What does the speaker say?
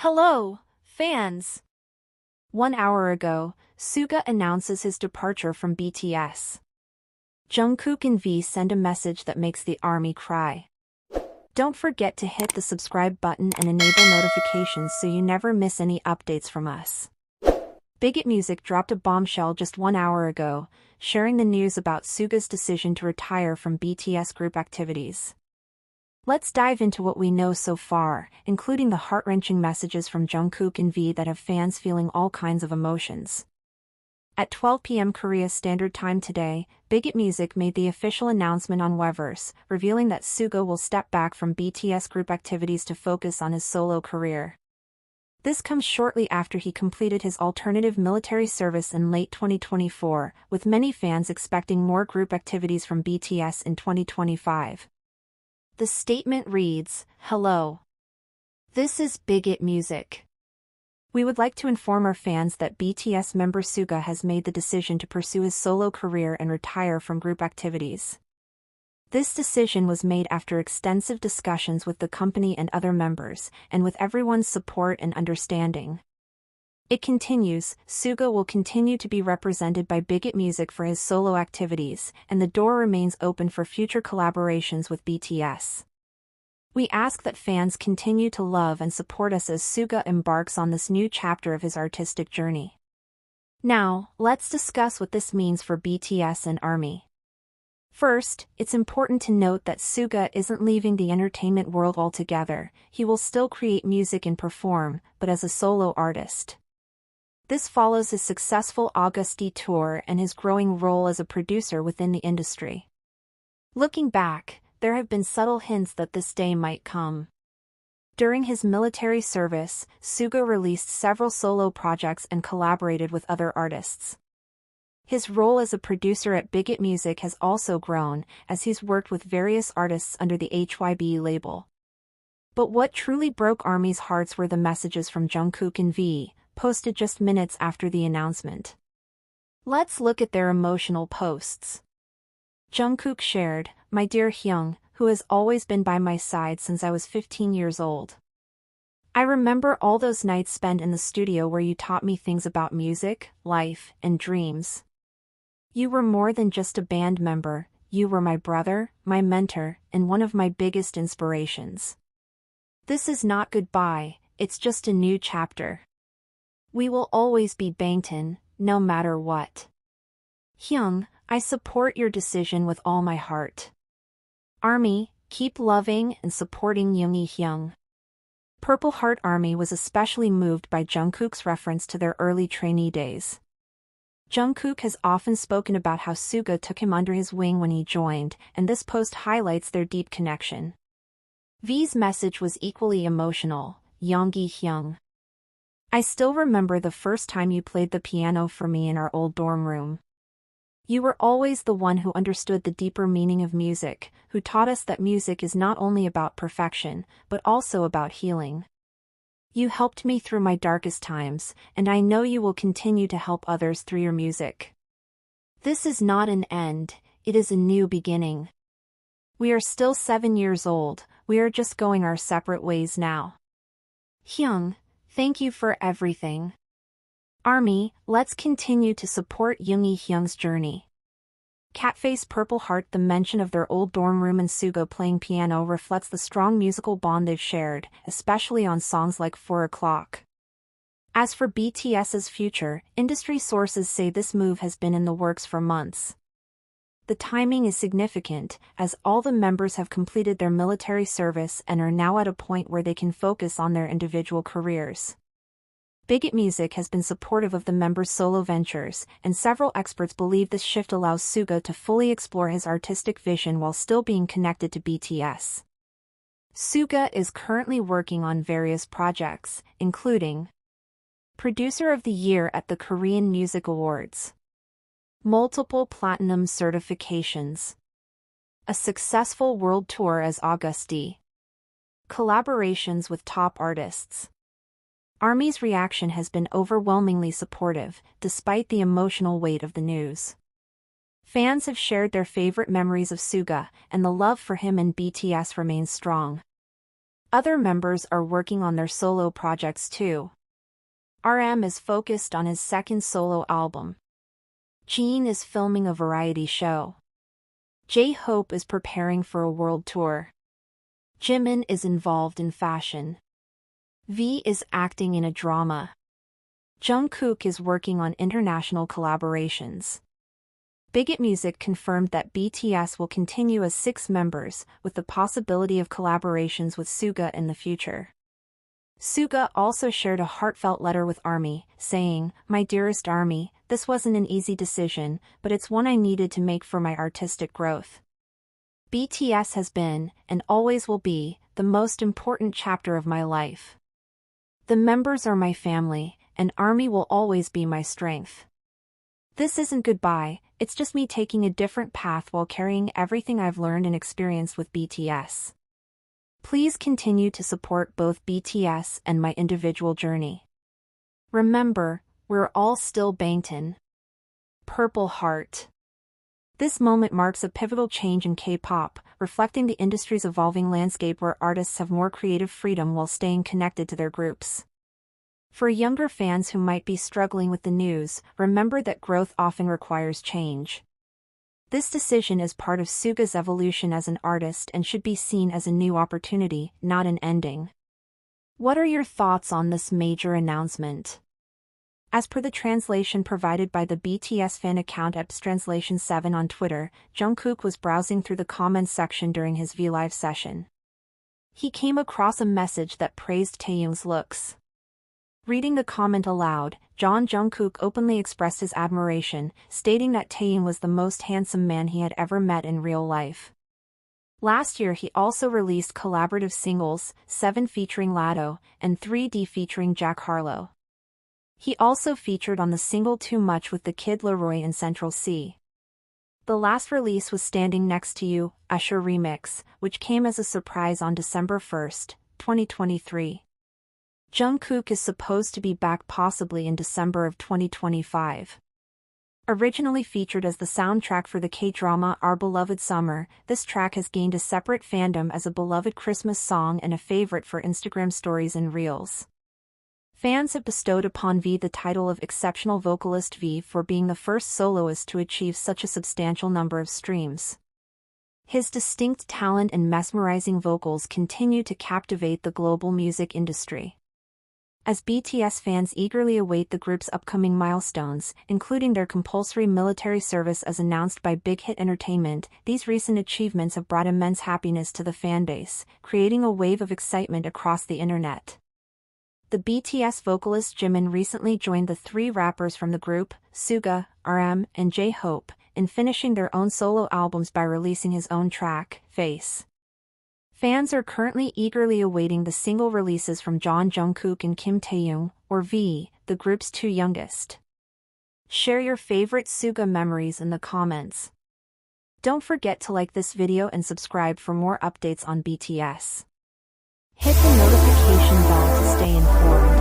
Hello, fans! 1 hour ago, Suga announces his departure from BTS. JUNGKOOK and V send a message that makes the ARMY cry. Don't forget to hit the subscribe button and enable notifications so you never miss any updates from us. BIGHIT Music dropped a bombshell just 1 hour ago, sharing the news about Suga's decision to retire from BTS group activities. Let's dive into what we know so far, including the heart-wrenching messages from JUNGKOOK and V that have fans feeling all kinds of emotions. At 12 p.m. Korea Standard Time today, BIGHIT Music made the official announcement on Weverse, revealing that Suga will step back from BTS group activities to focus on his solo career. This comes shortly after he completed his alternative military service in late 2024, with many fans expecting more group activities from BTS in 2025. The statement reads, "Hello. This is BIGHIT Music. We would like to inform our fans that BTS member Suga has made the decision to pursue his solo career and retire from group activities. This decision was made after extensive discussions with the company and other members, and with everyone's support and understanding." It continues, Suga will continue to be represented by BIGHIT Music for his solo activities, and the door remains open for future collaborations with BTS. We ask that fans continue to love and support us as Suga embarks on this new chapter of his artistic journey. Now, let's discuss what this means for BTS and ARMY. First, it's important to note that Suga isn't leaving the entertainment world altogether. He will still create music and perform, but as a solo artist. This follows his successful August tour and his growing role as a producer within the industry. Looking back, there have been subtle hints that this day might come. During his military service, Suga released several solo projects and collaborated with other artists. His role as a producer at BIGHIT Music has also grown, as he's worked with various artists under the HYB label. But what truly broke ARMY's hearts were the messages from JUNGKOOK and V, posted just minutes after the announcement. Let's look at their emotional posts. JUNGKOOK shared, "My dear Hyung, who has always been by my side since I was 15 years old. I remember all those nights spent in the studio where you taught me things about music, life, and dreams. You were more than just a band member, you were my brother, my mentor, and one of my biggest inspirations. This is not goodbye, it's just a new chapter. We will always be Bangtan, no matter what. Hyung, I support your decision with all my heart. ARMY, keep loving and supporting Yoongi Hyung." Purple Heart ARMY was especially moved by JUNGKOOK's reference to their early trainee days. JUNGKOOK has often spoken about how Suga took him under his wing when he joined, and this post highlights their deep connection. V's message was equally emotional, "Yoongi Hyung. I still remember the first time you played the piano for me in our old dorm room. You were always the one who understood the deeper meaning of music, who taught us that music is not only about perfection, but also about healing. You helped me through my darkest times, and I know you will continue to help others through your music. This is not an end, it is a new beginning. We are still 7 years old, we are just going our separate ways now. Hyung, thank you for everything. ARMY, let's continue to support Yoongi Hyung's journey." Catface Purple Heart. The mention of their old dorm room and Suga playing piano reflects the strong musical bond they've shared, especially on songs like 4 O'Clock. As for BTS's future, industry sources say this move has been in the works for months. The timing is significant, as all the members have completed their military service and are now at a point where they can focus on their individual careers. BIGHIT Music has been supportive of the members' solo ventures, and several experts believe this shift allows Suga to fully explore his artistic vision while still being connected to BTS. Suga is currently working on various projects, including Producer of the Year at the Korean Music Awards, multiple platinum certifications, a successful world tour as Augusti, collaborations with top artists. ARMY's reaction has been overwhelmingly supportive, despite the emotional weight of the news. Fans have shared their favorite memories of Suga, and the love for him and BTS remains strong. Other members are working on their solo projects too. RM is focused on his second solo album. Jin is filming a variety show. J-Hope is preparing for a world tour. Jimin is involved in fashion. V is acting in a drama. Jungkook is working on international collaborations. BIGHIT Music confirmed that BTS will continue as 6 members, with the possibility of collaborations with Suga in the future. Suga also shared a heartfelt letter with ARMY, saying, "My dearest ARMY, this wasn't an easy decision, but it's one I needed to make for my artistic growth. BTS has been, and always will be, the most important chapter of my life. The members are my family, and ARMY will always be my strength. This isn't goodbye, it's just me taking a different path while carrying everything I've learned and experienced with BTS. Please continue to support both BTS and my individual journey. Remember, we're all still Bangtan." Purple Heart. This moment marks a pivotal change in K-pop, reflecting the industry's evolving landscape where artists have more creative freedom while staying connected to their groups. For younger fans who might be struggling with the news, remember that growth often requires change. This decision is part of Suga's evolution as an artist and should be seen as a new opportunity, not an ending. What are your thoughts on this major announcement? As per the translation provided by the BTS fan account @translation7 on Twitter, Jungkook was browsing through the comments section during his V Live session. He came across a message that praised Taehyung's looks. Reading the comment aloud, Jungkook openly expressed his admiration, stating that Taehyung was the most handsome man he had ever met in real life. Last year he also released collaborative singles, 7 featuring Latto, and 3D featuring Jack Harlow. He also featured on the single Too Much with the Kid Laroi and Central C. The last release was Standing Next to You, Usher remix, which came as a surprise on December 1, 2023. Jungkook is supposed to be back possibly in December of 2025. Originally featured as the soundtrack for the K-drama Our Beloved Summer, this track has gained a separate fandom as a beloved Christmas song and a favorite for Instagram stories and reels. Fans have bestowed upon V the title of Exceptional Vocalist V for being the first soloist to achieve such a substantial number of streams. His distinct talent and mesmerizing vocals continue to captivate the global music industry. As BTS fans eagerly await the group's upcoming milestones, including their compulsory military service as announced by BIGHIT Entertainment, these recent achievements have brought immense happiness to the fanbase, creating a wave of excitement across the internet. The BTS vocalist Jimin recently joined the 3 rappers from the group, Suga, RM, and J-Hope, in finishing their own solo albums by releasing his own track, Face. Fans are currently eagerly awaiting the single releases from Jungkook and Kim Taehyung, or V, the group's 2 youngest. Share your favorite Suga memories in the comments. Don't forget to like this video and subscribe for more updates on BTS. Hit the notification bell to stay informed.